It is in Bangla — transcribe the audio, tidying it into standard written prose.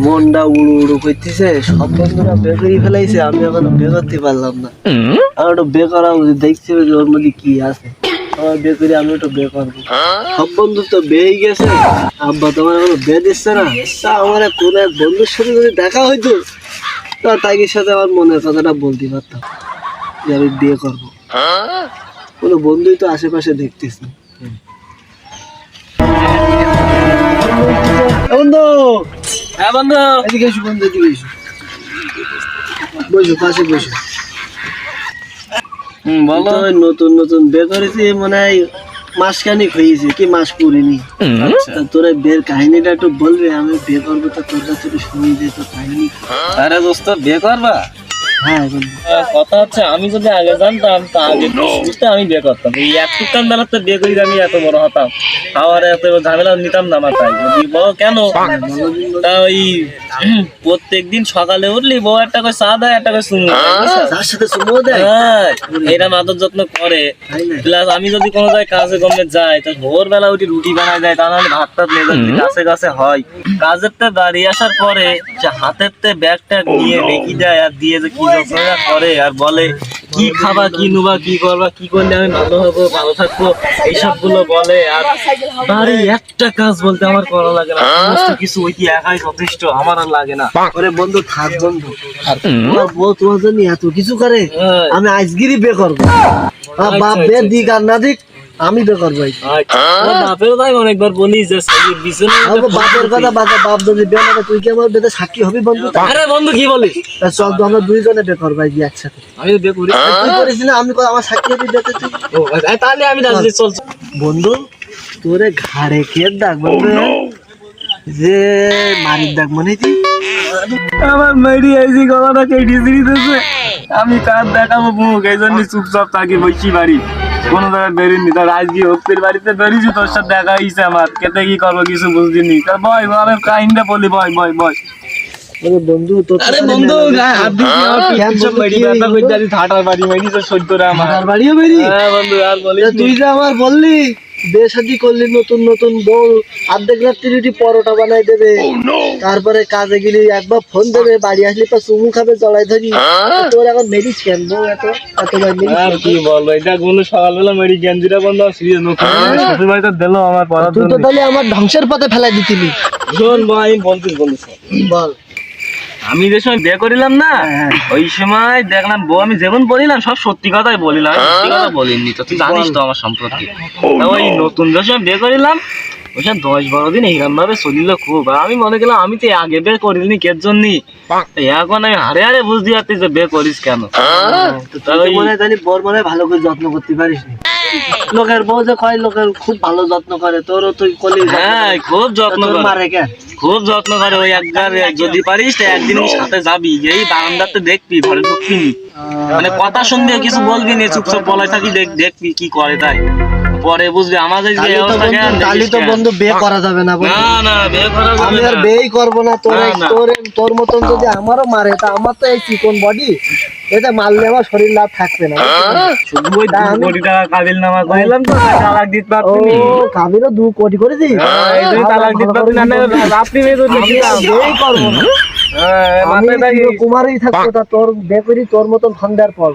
মনটা উড়ু উড়ু করতেছে, সব বন্ধুরা বে করে ফেলাইছে, আমি এখনো বে করতে পারলাম না। আমার একটু বে করা উচিত, দেখছি যে ওর মধ্যে কি আছে। সবাই বে করে আমি একটু বে করবো। সব বন্ধু তো বেই গেছে, আব্বা তোমার এখনো বে দিচ্ছে না। তা আমার কোন এক বন্ধুর সাথে যদি দেখা হইতো, তা তাইকের সাথে আমার মনের কথাটা বলতে পারতাম যে আমি বিয়ে করবো। কোনো বন্ধুই তো আশেপাশে দেখতেছি। বন্ধু, হ্যাঁ বন্ধু, এদিকে এসো বন্ধু, এদিকে এসো, বসো পাশে বসো। বলো। তো নতুন নতুন বিয়ে করেছি, মনে হয় মাসখানিক হয়েছে, কি মাস পুরিনি। তা তোরা বিয়ের কাহিনীটা একটু বলবে, আমি বিয়ে করবো, তো তোর কাছে একটু শুনি যে তোর কাহিনী। আরে দোস্ত, বিয়ে করবা? হ্যাঁ বন্ধু, কথা হচ্ছে, আমি যদি আগে জানতাম তা আগে বুঝতে আমি বিয়ে করতাম। এই একটুখান বেলাতে বিয়ে করি আমি এত বড় হতাম, খাওয়ার এত ঝামেলা নিতাম না মাথায়। যদি বলো কেন, তা ওই প্রত্যেকদিন সকালে উঠলি বউ একটা করে চা দেয়, একটা করে চুমু দেয়। তার সাথে সুমো দেয়। হ্যাঁ, এরম আদর যত্ন করে। তাই না? প্লাস আমি যদি কোনো জায়গায় কাজে কমে যাই, তো ভোরবেলা উঠি রুটি বানায় দেয়, তা নাহলে ভাত টাত নিয়ে যাচ্ছি কাছে কাছে হয়। কাজের তে বাড়ি আসার পরে যে হাতের তে ব্যাগটা নিয়ে রেখে দেয়, আর দিয়ে যে কি যত্ন করে, আর বলে কি খাবা, কি নুবা, কি করবা, কি করলে আমি ভালো হবো, ভালো থাকবো, এইসব গুলো বলে। আর বাড়ি একটা কাজ বলতে আমার করা লাগে না, সমস্ত কিছু ওই কি একাই যথেষ্ট, আমার আর লাগে না। ওরে বন্ধু থাক বন্ধু, তোমার বউ তোমার জন্য এত কিছু করে, আমি আজগিরি বিয়ে করবো। আমার বাপ বিয়ে দিক আর না দিক, আমি বিয়ে করবো। বাপেও তাই অনেকবার বলি যে বিছানা বাপের কথা বাপ যদি বিয়ে না করে, তুই কি আমার বিয়েতে সাক্ষী হবি বন্ধু? আরে বন্ধু কি বলিস, তা চল তো আমরা দুইজনে বিয়ে করবো আজকে একসাথে। আমি বিয়ে করি। তুই করিস না, আমি আমার সাক্ষী হবি বিয়েতে তুই। তাহলে আমি রাজি, চল। বন্ধু তোরে ঘাড়ে কে ডাক বন্ধু, যে মারির ডাক মনে কি? আমার মেরি আইজি গলাটা কেটে দিতেছে, আমি কার দেখাবো মুখ, এই জন্য চুপচাপ থাকি বসি বাড়ি, কোনো জায়গায় বেরিনি। তার আজকে হপ্তের বাড়িতে বেরিয়েছি, তোর সাথে দেখা হয়েছে আমার, কেতে কি করবো কিছু বুঝদিনি। তার বয় আমি কাহিনীটা বলি, বয় বয় বয়। আরে বন্ধু তোর তো আরে খালি বন্ধু, মেলা গায়ে হাত দিছি, আমার পিঠে সব মেরি ব্যথা করতে আছে, ঠাটার বাড়ি মেরিছে সৈত্যরা আমার। আর বাড়িও বেরি। হ্যাঁ বন্ধু, আর বলিস তা তুই যে আমার বললি বিয়ে শাদী করলি, নতুন নতুন বউ অর্ধেক রাত্রি রুটি পরোটা বানাই দেবে, তারপরে কাজে গেলি একবার ফোন দেবে, বাড়ি আসলে তো চুমু খাবে, জড়াই ধরি। তোর এখন মেরিস কেন বউ এতবার মেরিস? আর কি বলবো, এটা কোনো সকালবেলা মেরি গেঞ্জিটা বন্ধ সিরিয়াস নতুন শ্বশুর বাড়িতে দিল আমার পড়ার তুই জন্য। তো তাহলে আমার ধ্বংসের পথে ফেলাই দিতিলি। শোন ভাই, আমি বলছিস বল। আমি যে সময় বিয়ে করিলাম না, ওই সময় দেখলাম বউ, আমি যেমন বলিলাম সব সত্যি কথাই বলিলাম, আমি সত্যি কথা বলিনি। তো তুই জানিস তো আমার সম্পর্কে। তা ওই নতুন যে সময় বিয়ে করিলাম, ওই সময় 10-12 দিন এইরকম ভাবে চলিল খুব। আর আমি মনে করলাম আমি তো আগে বিয়ে করিনি কের জন্য, এখন আমি হারে হারে বুঝতে পারছি যে বিয়ে করিস কেন। তুই মনে হয় জানি বর মনে হয় ভালো করে যত্ন করতে পারিস না। লোকের বউ যে কয় লোকের খুব ভালো যত্ন করে, তোরও তুই কলি। হ্যাঁ, খুব যত্ন করে, মারে কেন? খুব যত্ন করে। ওই একবার যদি পারিস তো একদিন ওর সাথে যাবি, এই বারান্দাতে দেখবি, ঘরে ঢুকবি নি, মানে কথা শুনবি, কিছু বলবি না, চুপচাপ বলাই থাকি, দেখবি কি করে। তাই পরে বুঝবি আমাদের যে অবস্থা। কেন তাহলে তো বন্ধু বিয়ে করা যাবে না বন্ধু। না না, বিয়ে করা যাবে আমি আর না। বিয়েই করবো না। তোর না, না। তোর মতন যদি আমারও মারে, তা আমার তো এই চিকন বডি, এটা মারলে আমার শরীর লাভ থাকবে না। শুধু ওই 2 কোটি টাকা কাবিল নামা কইলাম তো, তালাক দিতে ও পারবি। কাবিরও 2 কোটি করেছি। এই যে তালাক দিতে পারবি না, আপনি মেয়ে তো আমি আর বিয়েই করবো না। আমি মাথায় থাকি। কুমারই থাকবো, তা তোর বিয়ে করি তোর মতন সন্ধ্যার পর।